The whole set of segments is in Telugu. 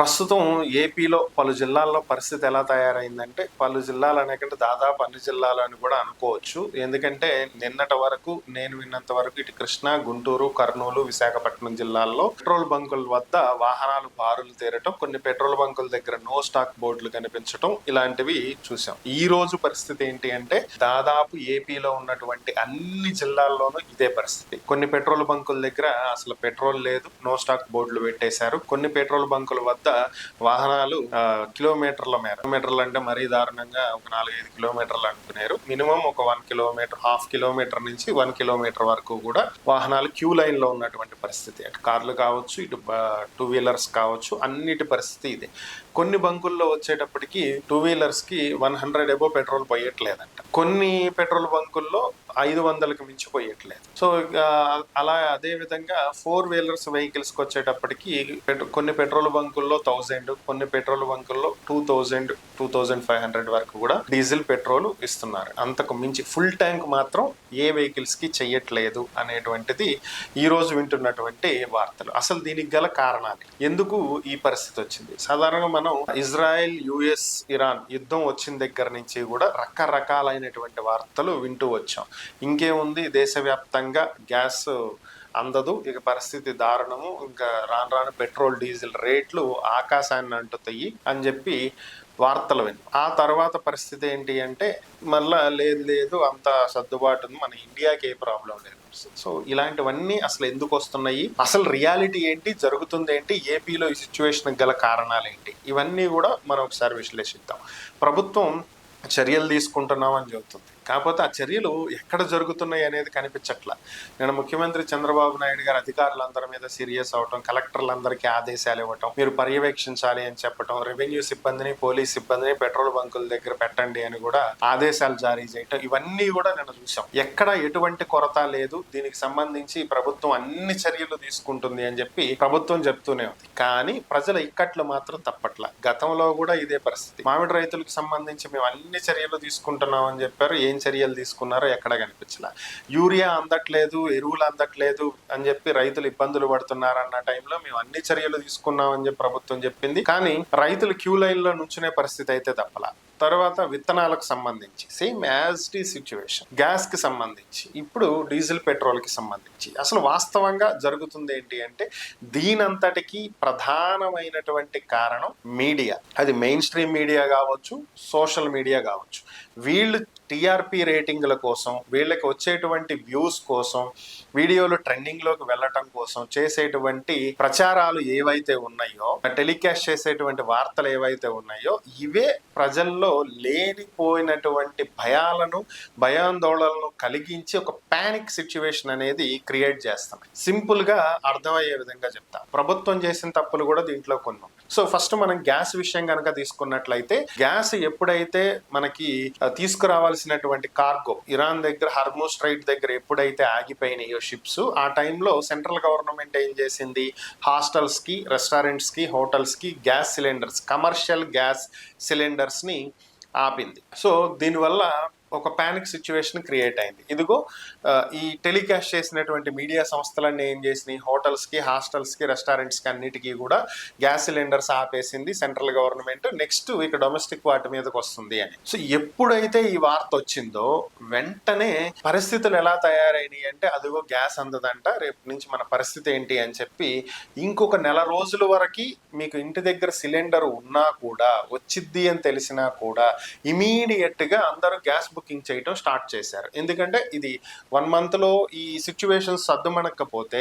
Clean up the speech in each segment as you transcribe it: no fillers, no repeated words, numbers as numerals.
ప్రస్తుతం ఏపీలో పలు జిల్లాల్లో పరిస్థితి ఎలా తయారైందంటే, పలు జిల్లాలు అనేకంటే దాదాపు అన్ని జిల్లాలు అని కూడా అనుకోవచ్చు. ఎందుకంటే నిన్నటి వరకు నేను విన్నంత వరకు ఇటు కృష్ణా, గుంటూరు, కర్నూలు, విశాఖపట్నం జిల్లాల్లో పెట్రోల్ బంకుల వద్ద వాహనాలు బారులు తీరటం, కొన్ని పెట్రోల్ బంకుల దగ్గర నో స్టాక్ బోర్డులు కనిపించడం ఇలాంటివి చూసాం. ఈ రోజు పరిస్థితి ఏంటి అంటే, దాదాపు ఏపీలో ఉన్నటువంటి అన్ని జిల్లాల్లోనూ ఇదే పరిస్థితి. కొన్ని పెట్రోల్ బంకుల దగ్గర అసలు పెట్రోల్ లేదు, నో స్టాక్ బోర్డులు పెట్టేశారు. కొన్ని పెట్రోల్ బంకుల వద్ద వాహనాలు కిలోమీటర్ల మేర, కిలోమీటర్లు అంటే మరీ దారుణంగా ఒక 4-5 కిలోమీటర్లు అనుకున్నారు. మినిమం ఒక 1 కిలోమీటర్, హాఫ్ కిలోమీటర్ నుంచి 1 కిలోమీటర్ వరకు కూడా వాహనాలు క్యూ లైన్ లో ఉన్నటువంటి పరిస్థితి. అటు కార్లు కావచ్చు, ఇటు 2 వీలర్స్ కావచ్చు, అన్నిటి పరిస్థితి ఇదే. కొన్ని బంకుల్లో వచ్చేటప్పటికి 2 వీలర్స్ కి 100 ఎబో పెట్రోల్ పోయట్లేదంట. కొన్ని పెట్రోల్ బంకుల్లో 500కి మించిపోయట్లేదు. సో అలా అదే విధంగా 4 వీలర్స్ వెహికల్స్ కి వచ్చేటప్పటికి కొన్ని పెట్రోల్ బంకుల్లో 1000, కొన్ని పెట్రోల్ బంకుల్లో 2000, 2500 వరకు కూడా డీజిల్ పెట్రోల్ ఇస్తున్నారు. అంతకు మించి ఫుల్ ట్యాంక్ మాత్రం ఏ వెహికల్స్ కి చెయ్యట్లేదు అనేటువంటిది ఈ రోజు వింటున్నటువంటి వార్తలు. అసలు దీనికి గల కారణాలు, ఎందుకు ఈ పరిస్థితి వచ్చింది? సాధారణంగా మనం ఇజ్రాయెల్, యుఎస్, ఇరాన్ యుద్ధం వచ్చిన దగ్గర నుంచి కూడా రకరకాలైనటువంటి వార్తలు వింటూ వచ్చాం. ఇంకేముంది, దేశవ్యాప్తంగా గ్యాస్ అందదు, ఇక పరిస్థితి దారుణము, ఇంకా రాను రాను పెట్రోల్ డీజిల్ రేట్లు ఆకాశాన్ని అంటుతాయి అని చెప్పి వార్తలు విని, ఆ తర్వాత పరిస్థితి ఏంటి అంటే మళ్ళా లేదు అంత సర్దుబాటు ఉంది, మన ఇండియాకి ఏ ప్రాబ్లం లేదు. సో ఇలాంటివన్నీ అసలు ఎందుకు వస్తున్నాయి, అసలు రియాలిటీ ఏంటి, జరుగుతుంది ఏంటి, ఏపీలో ఈ సిచ్యువేషన్ గల కారణాలు ఏంటి, ఇవన్నీ కూడా మనం ఒకసారి విశ్లేషిద్దాం. ప్రభుత్వం చర్యలు తీసుకుంటున్నామని చెబుతుంది, కాకపోతే ఆ చర్యలు ఎక్కడ జరుగుతున్నాయి అనేది కనిపించట్లా. నేను ముఖ్యమంత్రి చంద్రబాబు నాయుడు గారు అధికారులందరి మీద సీరియస్ అవటం, కలెక్టర్లందరికీ ఆదేశాలు ఇవ్వటం, మీరు పర్యవేక్షించాలి అని చెప్పటం, రెవెన్యూ సిబ్బందిని, పోలీస్ సిబ్బందిని పెట్రోల్ బంకుల దగ్గర పెట్టండి అని కూడా ఆదేశాలు జారీ చేయటం, ఇవన్నీ కూడా నేను చూసాం. ఎక్కడ ఎటువంటి కొరత లేదు, దీనికి సంబంధించి ప్రభుత్వం అన్ని చర్యలు తీసుకుంటుంది అని చెప్పి ప్రభుత్వం చెప్తూనే ఉంది. కానీ ప్రజల ఇక్కట్లు మాత్రం తప్పట్లా. గతంలో కూడా ఇదే పరిస్థితి. మామిడి రైతులకు సంబంధించి మేము అన్ని చర్యలు తీసుకుంటున్నాం అని చెప్పారు, ఏం చర్యలు తీసుకున్నారో ఎక్కడ కనిపించలా. యూరియా అందట్లేదు, ఎరువులు అందట్లేదు అని చెప్పి రైతులు ఇబ్బందులు పడుతున్నారు అన్న టైంలో మేము అన్ని చర్యలు తీసుకున్నాం అని చెప్పి ప్రభుత్వం చెప్పింది. కానీ రైతులు క్యూ లైన్ లో నుంచునే పరిస్థితి అయితే తప్పలా. తర్వాత విత్తనాలకు సంబంధించి same as the situation, gas కి సంబంధించి, ఇప్పుడు డీజిల్ పెట్రోల్ కి సంబంధించి అసలు వాస్తవంగా జరుగుతుంది ఏంటి అంటే, దీనంతటికి ప్రధానమైనటువంటి కారణం మీడియా. అది మెయిన్ స్ట్రీమ్ మీడియా కావచ్చు, సోషల్ మీడియా కావచ్చు. వీళ్ళు టీఆర్పీ రేటింగ్ల కోసం, వీళ్ళకి వచ్చేటువంటి వ్యూస్ కోసం, వీడియోలు ట్రెండింగ్ లోకి వెళ్ళటం కోసం చేసేటువంటి ప్రచారాలు ఏవైతే ఉన్నాయో, టెలికాస్ట్ చేసేటువంటి వార్తలు ఏవైతే ఉన్నాయో, ఇవే ప్రజల్లో లేనిపోయినటువంటి భయాలను, భయాందోళనలను కలిగించి ఒక పానిక్ సిచ్యువేషన్ అనేది క్రియేట్ చేస్తాం. సింపుల్ గా అర్థమయ్యే విధంగా చెప్తా. ప్రభుత్వం చేసిన తప్పులు కూడా దీంట్లో కొన్ని. సో ఫస్ట్ మనం గ్యాస్ విషయం కనుక తీసుకున్నట్లయితే, గ్యాస్ ఎప్పుడైతే మనకి తీసుకురావాల్సినటువంటి కార్గో ఇరాన్ దగ్గర హర్మూజ్ స్ట్రైట్ దగ్గర ఎప్పుడైతే ఆగిపోయినాయో షిప్స్, ఆ టైంలో సెంట్రల్ గవర్నమెంట్ ఏం చేసింది, హాస్టల్స్ కి, రెస్టారెంట్స్ కి, హోటల్స్ కి gas cylinders, commercial gas cylinders ని ఆపింది. సో దీనివల్ల ఒక పానిక్ సిచ్యువేషన్ క్రియేట్ అయింది. ఇదిగో ఈ టెలికాస్ట్ చేసినటువంటి మీడియా సంస్థలన్నీ ఏం చేసినాయి, హోటల్స్ కి, హాస్టల్స్ కి, రెస్టారెంట్స్ కి అన్నిటికీ కూడా గ్యాస్ సిలిండర్స్ ఆపేసింది సెంట్రల్ గవర్నమెంట్. నెక్స్ట్ ఇక డొమెస్టిక్ వాటి మీదకి వస్తుంది అని. సో ఎప్పుడైతే ఈ వార్త వచ్చిందో వెంటనే పరిస్థితులు ఎలా తయారైనాయి అంటే, అదిగో గ్యాస్ అందదంట, రేపు నుంచి మన పరిస్థితి ఏంటి అని చెప్పి ఇంకొక నెల రోజుల వరకు మీకు ఇంటి దగ్గర సిలిండర్ ఉన్నా కూడా, వచ్చిద్ది అని తెలిసినా కూడా ఇమీడియట్ గా అందరూ గ్యాస్ బుకింగ్ చేయటం స్టార్ట్ చేశారు. ఎందుకంటే ఇది 1 month లో ఈ సిచ్యువేషన్ సర్దుమణకపోతే,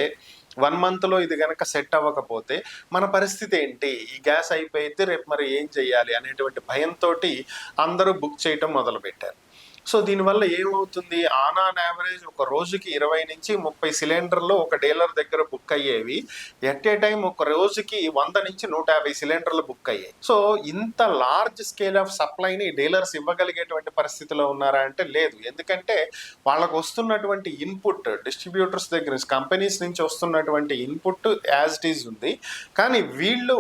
1 month లో ఇది గనక సెట్ అవ్వకపోతే మన పరిస్థితి ఏంటి, ఈ గ్యాస్ అయిపోతే రేపు మరి ఏం చెయ్యాలి అనేటువంటి భయంతో అందరూ బుక్ చేయటం మొదలు పెట్టారు. సో దీనివల్ల ఏమవుతుంది, ఆన్ యావరేజ్ ఒక రోజుకి 20 నుంచి 30 సిలిండర్లు ఒక డీలర్ దగ్గర బుక్ అయ్యేవి, ఎట్ ఏ టైం ఒక రోజుకి 100 నుంచి 150 సిలిండర్లు బుక్ అయ్యాయి. సో ఇంత లార్జ్ స్కేల్ ఆఫ్ సప్లైని డీలర్స్ ఇవ్వగలిగేటువంటి పరిస్థితిలో ఉన్నారా అంటే లేదు. ఎందుకంటే వాళ్ళకు వస్తున్నటువంటి ఇన్పుట్, డిస్ట్రిబ్యూటర్స్ దగ్గర, కంపెనీస్ నుంచి వస్తున్నటువంటి ఇన్పుట్ యాజ్ ఇట్ ఈజ్ ఉంది. కానీ వీళ్ళు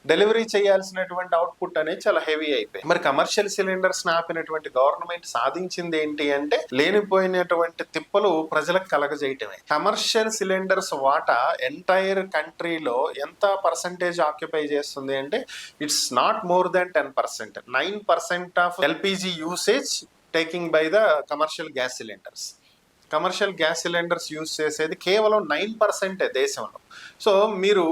డెలివరీ చేయాల్సినటువంటి అవుట్పుట్ అనేది చాలా హెవీ అయిపోయి. మరి కమర్షియల్ సిలిండర్స్ ఆపినటువంటి గవర్నమెంట్ సాధించింది ఏంటి అంటే లేనిపోయినటువంటి తిప్పలు ప్రజలకు కలగజేయటమే. కమర్షియల్ సిలిండర్స్ వాటా ఎంటైర్ కంట్రీలో ఎంత పర్సంటేజ్ ఆక్యుపై చేస్తుంది అంటే it's not more than 10%. 9% of LPG usage taking by the commercial gas cylinders. Commercial gas cylinders use చేసేది కేవలం 9% దేశంలో. సో మీరు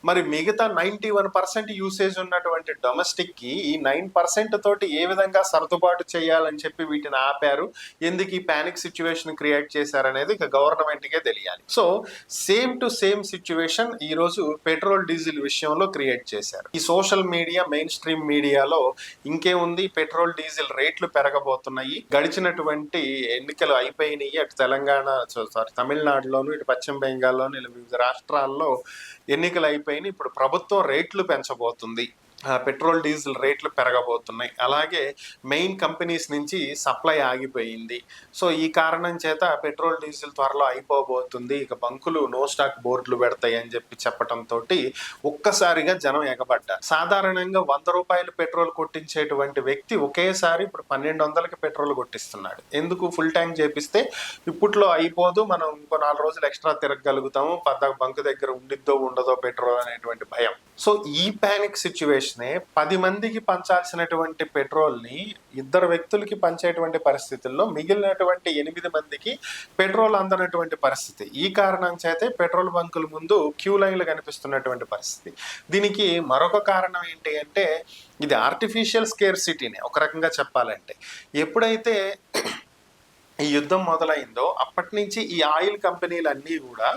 మరి మిగతా 91% యూసేజ్ ఉన్నటువంటి డొమెస్టిక్కి ఈ 9% తోటి ఏ విధంగా సర్దుబాటు చేయాలని చెప్పి వీటిని ఆపారు, ఎందుకు ఈ ప్యానిక్ సిచ్యువేషన్ క్రియేట్ చేశారనేది ఇక గవర్నమెంట్కే తెలియాలి. So same to same situation ఈరోజు పెట్రోల్ డీజిల్ విషయంలో క్రియేట్ చేశారు. ఈ సోషల్ మీడియా, మెయిన్ స్ట్రీమ్ మీడియాలో ఇంకేముంది, పెట్రోల్ డీజిల్ రేట్లు పెరగబోతున్నాయి, గడిచినటువంటి ఎన్నికలు అయిపోయినాయి, అటు తెలంగాణ తమిళనాడులోను, ఇటు పశ్చిమ బెంగాల్లోను, ఇలా వివిధ రాష్ట్రాల్లో ఎన్నికలు అయిపోయినాయి, ఇప్పుడు ప్రభుత్వం రేట్లు పెంచబోతుంది, పెట్రోల్ డీజిల్ రేట్లు పెరగబోతున్నాయి, అలాగే మెయిన్ కంపెనీస్ నుంచి సప్లై ఆగిపోయింది. సో ఈ కారణం చేత పెట్రోల్ డీజిల్ త్వరలో అయిపోబోతుంది, ఇక బంకులు నో స్టాక్ బోర్డులు పెడతాయి అని చెప్పి చెప్పడంతో ఒక్కసారిగా జనం ఎగబడ్డారు. సాధారణంగా 100 రూపాయలు పెట్రోల్ కొట్టించేటువంటి వ్యక్తి ఒకేసారి ఇప్పుడు 1200కి పెట్రోల్ కొట్టిస్తున్నాడు. ఎందుకు? ఫుల్ ట్యాంక్ చేపిస్తే ఇప్పట్లో అయిపోదు, మనం ఇంకో 4 రోజులు ఎక్స్ట్రా తిరగలుగుతాము, బంకు దగ్గర ఉండిద్దో ఉండదో పెట్రోల్ అనేటువంటి భయం. సో ఈ ప్యానిక్ సిచ్యువేషన్ 10 మందికి పంచాల్సినటువంటి పెట్రోల్ ని 2 వ్యక్తులకి పంచేటువంటి పరిస్థితుల్లో మిగిలినటువంటి 8 మందికి పెట్రోల్ అందనటువంటి పరిస్థితి. ఈ కారణం చేతే పెట్రోల్ బంకుల ముందు క్యూ లైన్లు కనిపిస్తున్నటువంటి పరిస్థితి. దీనికి మరొక కారణం ఏంటి అంటే ఇది ఆర్టిఫిషియల్ స్కేర్సిటీనే ఒక రకంగా చెప్పాలంటే. ఎప్పుడైతే ఈ యుద్ధం మొదలైందో అప్పటి నుంచి ఈ ఆయిల్ కంపెనీలన్నీ కూడా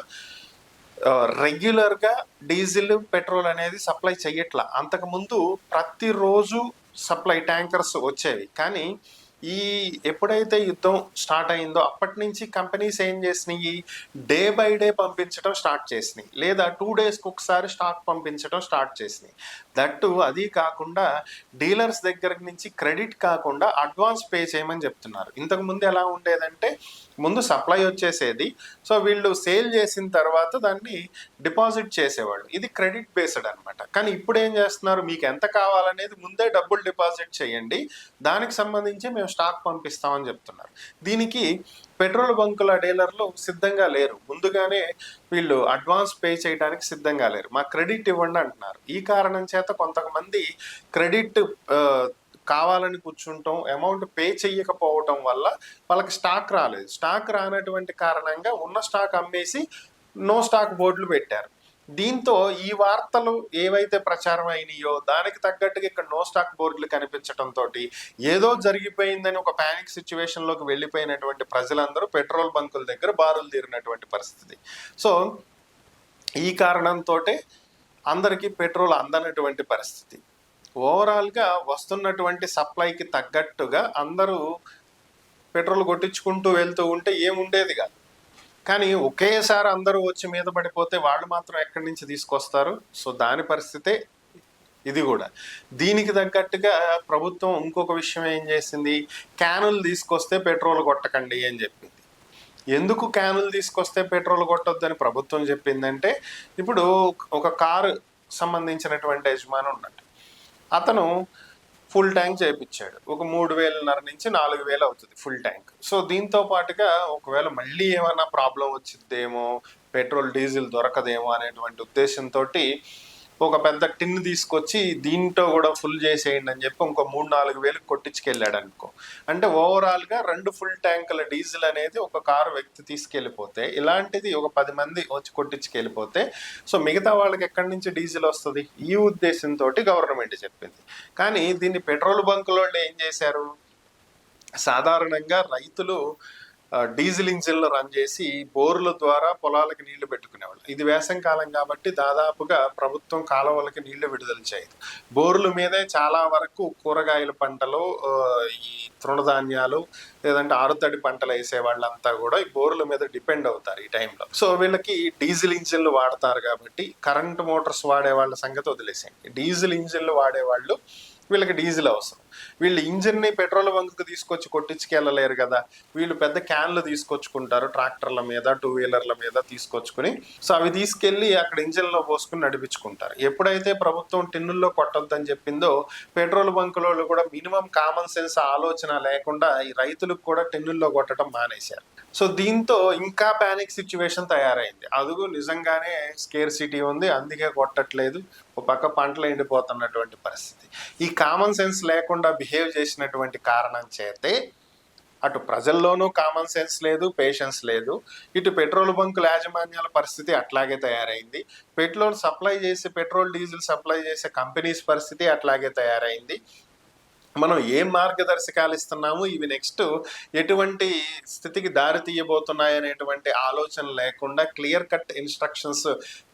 రెగ్యులర్గా డీజిల్, పెట్రోల్ అనేది సప్లై చెయ్యట్లా. అంతకుముందు ప్రతిరోజు సప్లై ట్యాంకర్స్ వచ్చేవి, కానీ ఎప్పుడైతే యుద్ధం స్టార్ట్ అయిందో అప్పటి నుంచి కంపెనీస్ ఏం చేసినాయి, డే బై డే పంపించడం స్టార్ట్ చేసినాయి, లేదా 2 డేస్కి ఒకసారి స్టాక్ పంపించడం స్టార్ట్ చేసినాయి. దట్టు అది కాకుండా డీలర్స్ దగ్గర నుంచి క్రెడిట్ కాకుండా అడ్వాన్స్ పే చేయమని చెప్తున్నారు. ఇంతకుముందు ఎలా ఉండేదంటే ముందు సప్లై వచ్చేసేది, సో వీళ్ళు సేల్ చేసిన తర్వాత దాన్ని డిపాజిట్ చేసేవాళ్ళు, ఇది క్రెడిట్ బేస్డ్ అనమాట. కానీ ఇప్పుడు ఏం చేస్తున్నారు, మీకు ఎంత కావాలనేది ముందే డబ్బులు డిపాజిట్ చేయండి, దానికి సంబంధించి మేము స్టాక్ పంపిస్తామని చెప్తున్నారు. దీనికి పెట్రోల్ బంకుల డీలర్లు సిద్ధంగా లేరు, ముందుగానే వీళ్ళు అడ్వాన్స్ పే చేయడానికి సిద్ధంగా లేరు, మా క్రెడిట్ ఇవ్వండి అంటున్నారు. ఈ కారణం చేత కొంతమంది క్రెడిట్ కావాలని కూర్చుంటాం, అమౌంట్ పే చెయ్యకపోవటం వల్ల వాళ్ళకి స్టాక్ రాలేదు. స్టాక్ రానటువంటి కారణంగా ఉన్న స్టాక్ అమ్మేసి నో స్టాక్ బోర్డులు పెట్టారు. దీంతో ఈ వార్తలు ఏవైతే ప్రచారం అయినాయో దానికి తగ్గట్టుగా ఇక్కడ నో స్టాక్ బోర్డులు కనిపించడంతో ఏదో జరిగిపోయిందని ఒక ప్యానిక్ సిచ్యువేషన్లోకి వెళ్ళిపోయినటువంటి ప్రజలందరూ పెట్రోల్ బంకుల దగ్గర బారులు తీరినటువంటి పరిస్థితి. సో ఈ కారణంతో అందరికీ పెట్రోల్ అందనటువంటి పరిస్థితి. ఓవరాల్గా వస్తున్నటువంటి సప్లైకి తగ్గట్టుగా అందరూ పెట్రోల్ కొట్టించుకుంటూ వెళ్తూ ఉంటే ఏముండేది కాదు. కానీ ఒకేసారి అందరూ వచ్చి మీద పడిపోతే వాళ్ళు మాత్రం ఎక్కడి నుంచి తీసుకొస్తారు? సో దాని పరిస్థితే ఇది కూడా. దీనికి తగ్గట్టుగా ప్రభుత్వం ఇంకొక విషయం ఏం చేసింది, క్యానులు తీసుకొస్తే పెట్రోల్ కొట్టకండి అని చెప్పింది. ఎందుకు క్యానులు తీసుకొస్తే పెట్రోల్ కొట్టొద్దని ప్రభుత్వం చెప్పిందంటే, ఇప్పుడు ఒక కారు సంబంధించినటువంటి యజమాని ఉన్నట్టు, అతను ఫుల్ ట్యాంక్ చేయించాడు, ఒక 3,500 నుంచి 4,000 అవుతుంది ఫుల్ ట్యాంక్. సో దీంతో పాటుగా ఒకవేళ మళ్ళీ ఏమైనా ప్రాబ్లం వచ్చిద్దేమో, పెట్రోల్ డీజిల్ దొరకదేమో అనేటువంటి ఉద్దేశంతో ఒక పెద్ద టిన్ తీసుకొచ్చి దీంతో కూడా ఫుల్ చేసేయండి అని చెప్పి ఇంకో 3-4 వేలకు కొట్టించుకెళ్ళాడు అనుకో. అంటే ఓవరాల్గా 2 ఫుల్ ట్యాంకుల డీజిల్ అనేది ఒక కారు వ్యక్తి తీసుకెళ్ళిపోతే, ఇలాంటిది ఒక 10 మంది వచ్చి కొట్టించుకెళ్ళిపోతే సో మిగతా వాళ్ళకి ఎక్కడి నుంచి డీజిల్ వస్తుంది? ఈ ఉద్దేశంతో గవర్నమెంట్ చెప్పింది. కానీ దీన్ని పెట్రోల్ బంకులో ఏం చేశారు, సాధారణంగా రైతులు డీజిల్ ఇంజిన్లు రన్ చేసి బోర్ల ద్వారా పొలాలకి నీళ్లు పెట్టుకునేవాళ్ళు. ఇది వేసవి కాలం కాబట్టి దాదాపుగా ప్రభుత్వం కాలువలకి నీళ్లు విడుదల చేయదు. బోర్ల మీదే చాలా వరకు కూరగాయల పంటలు, ఈ తృణధాన్యాలు లేదంటే ఆరుతడి పంటలు వేసే వాళ్ళంతా కూడా ఈ బోర్ల మీద డిపెండ్ అవుతారు ఈ టైంలో. సో వీళ్ళకి డీజిల్ ఇంజిన్లు వాడతారు కాబట్టి కరెంట్ మోటార్స్ వాడే వాళ్ళ సంగతి వదిలేసేయండి, డీజిల్ ఇంజిన్లు వాడేవాళ్ళు వీళ్ళకి డీజిల్ అవసరం. వీళ్ళు ఇంజిన్ని పెట్రోల్ బంక్ తీసుకొచ్చి కొట్టించుకెళ్ళలేరు కదా, వీళ్ళు పెద్ద క్యాన్లు తీసుకొచ్చుకుంటారు ట్రాక్టర్ల మీద, టూ వీలర్ల మీద తీసుకొచ్చుకుని. సో అవి తీసుకెళ్లి అక్కడ ఇంజిన్లో పోసుకుని నడిపించుకుంటారు. ఎప్పుడైతే ప్రభుత్వం టిన్నుల్లో కొట్టొద్దని చెప్పిందో పెట్రోల్ బంకులలో కూడా మినిమం కామన్ సెన్స్ ఆలోచన లేకుండా ఈ రైతులకు కూడా టిన్నుల్లో కొట్టడం మానేశారు. సో దీంతో ఇంకా ప్యానిక్ సిచ్యువేషన్ తయారైంది. అదుగు నిజంగానే స్కేర్ సిటీ ఉంది, అందుకే కొట్టట్లేదు, ఒక పక్క పంటలు ఎండిపోతున్నటువంటి పరిస్థితి. ఈ కామన్ సెన్స్ లేకుండా బిహేవ్ చేసినటువంటి కారణం చేతే అటు ప్రజల్లోనూ కామన్ సెన్స్ లేదు, పేషెన్స్ లేదు, ఇటు పెట్రోల్ బంకుల యాజమాన్యాల పరిస్థితి అట్లాగే తయారైంది, పెట్రోల్ డీజిల్ సప్లై చేసే కంపెనీస్ పరిస్థితి అట్లాగే తయారైంది. మనం ఏం మార్గదర్శకాలు ఇస్తున్నాము, ఇవి నెక్స్ట్ ఎటువంటి స్థితికి దారి తీయబోతున్నాయి అనేటువంటి ఆలోచన లేకుండా క్లియర్ కట్ ఇన్స్ట్రక్షన్స్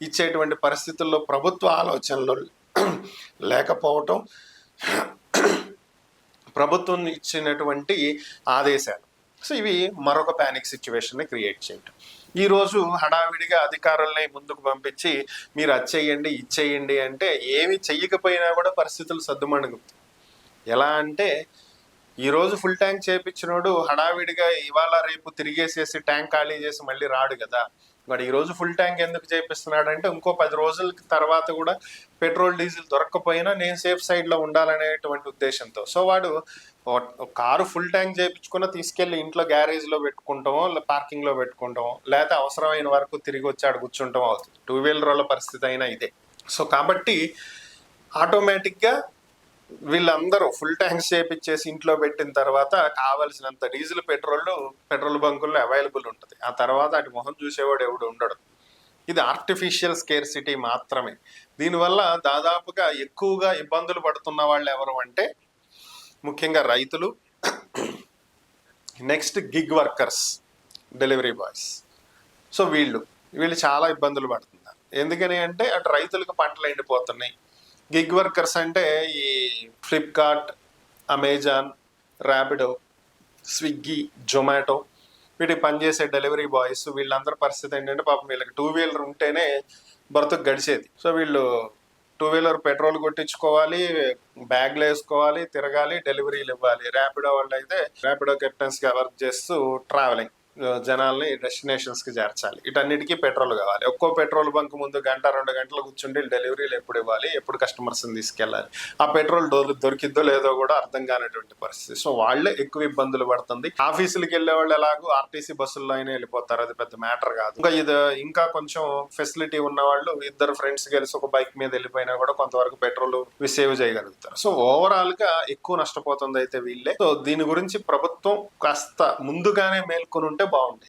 ఇచ్చేటువంటి పరిస్థితుల్లో ప్రభుత్వ ఆలోచనలు లేకపోవటం, ప్రభుత్వం ఇచ్చినటువంటి ఆదేశాలు, సో ఇవి మరొక ప్యానిక్ సిచ్యువేషన్ని క్రియేట్ చేయటం. ఈరోజు హడావిడిగా అధికారుల్ని ముందుకు పంపించి మీరు అది చెయ్యండి ఇది చెయ్యండి అంటే ఏమి చెయ్యకపోయినా కూడా పరిస్థితులు సద్దుమణుగుతాయి. ఎలా అంటే ఈరోజు ఫుల్ ట్యాంక్ చేయించినోడు హడావిడిగా ఇవాళ రేపు తిరిగేసేసి ట్యాంక్ ఖాళీ చేసి మళ్ళీ రాడు కదా. వాడు ఈరోజు ఫుల్ ట్యాంక్ ఎందుకు చేపిస్తున్నాడంటే ఇంకో 10 రోజుల తర్వాత కూడా పెట్రోల్ డీజిల్ దొరక్కపోయినా నేను సేఫ్ సైడ్లో ఉండాలనేటువంటి ఉద్దేశంతో. సో వాడు కారు ఫుల్ ట్యాంక్ చేయించుకున్న తీసుకెళ్లి ఇంట్లో గ్యారేజ్లో పెట్టుకుంటామో, పార్కింగ్లో పెట్టుకుంటామో, లేకపోతే అవసరమైన వరకు తిరిగి వచ్చి ఆడ కూర్చుంటాం అవుతుంది. టూ వీలర్ల పరిస్థితి అయినా ఇదే. సో కాబట్టి ఆటోమేటిక్గా వీళ్ళందరూ ఫుల్ ట్యాంక్స్ చేపించేసి ఇంట్లో పెట్టిన తర్వాత కావలసినంత డీజిల్ పెట్రోల్ బంకుల్లో అవైలబుల్ ఉంటుంది. ఆ తర్వాత అటు మొహం చూసేవాడు ఎవడు ఉండడు. ఇది ఆర్టిఫిషియల్ స్కేర్ సిటీ మాత్రమే. దీనివల్ల దాదాపుగా ఎక్కువగా ఇబ్బందులు పడుతున్న వాళ్ళు ఎవరు అంటే ముఖ్యంగా రైతులు, next gig workers, delivery boys. So వీళ్ళు చాలా ఇబ్బందులు పడుతున్నారు. ఎందుకని అంటే అటు రైతులకు పంటలు ఎండిపోతున్నాయి. గిగ్ వర్కర్స్ అంటే ఈ Flipkart, Amazon, Rapido, Swiggy, Zomato వీటికి పనిచేసే డెలివరీ బాయ్స్, వీళ్ళందరి పరిస్థితి ఏంటంటే పాపం వీళ్ళకి టూ వీలర్ ఉంటేనే బ్రతుకు గడిచేది. సో వీళ్ళు టూ వీలర్ పెట్రోల్ కొట్టించుకోవాలి, బ్యాగ్లు వేసుకోవాలి, తిరగాలి, డెలివరీలు ఇవ్వాలి. ర్యాపిడో వాళ్ళు అయితే ర్యాపిడో కెప్టెన్స్గా వర్క్ చేస్తూ ట్రావెలింగ్, జనాల్ని డెస్టినేషన్స్కి చేర్చాలి. వీటన్నిటికీ పెట్రోల్ కావాలి. ఒక్కో పెట్రోల్ బంక్ ముందు 1-2 గంటలు కూర్చుండి డెలివరీలు ఎప్పుడు ఇవ్వాలి, ఎప్పుడు కస్టమర్స్ని తీసుకెళ్ళాలి, ఆ పెట్రోల్ దొరికిద్దో లేదో కూడా అర్థం కానటువంటి పరిస్థితి. సో వాళ్ళే ఎక్కువ ఇబ్బందులు పడుతుంది. ఆఫీసులకు వెళ్ళే వాళ్ళు ఎలాగో ఆర్టీసీ బస్సుల్లో అయినా వెళ్ళిపోతారు, అది పెద్ద మ్యాటర్ కాదు. ఇంకా కొంచెం ఫెసిలిటీ ఉన్న వాళ్ళు ఇద్దరు ఫ్రెండ్స్ కలిసి ఒక బైక్ మీద వెళ్ళిపోయినా కూడా కొంతవరకు పెట్రోల్ సేవ్ చేయగలుగుతారు. సో ఓవరాల్ గా ఎక్కువ నష్టపోతుంది అయితే వీళ్ళే. సో దీని గురించి ప్రభుత్వం కాస్త ముందుగానే మేల్కొని ఉంటే బాగుండేది.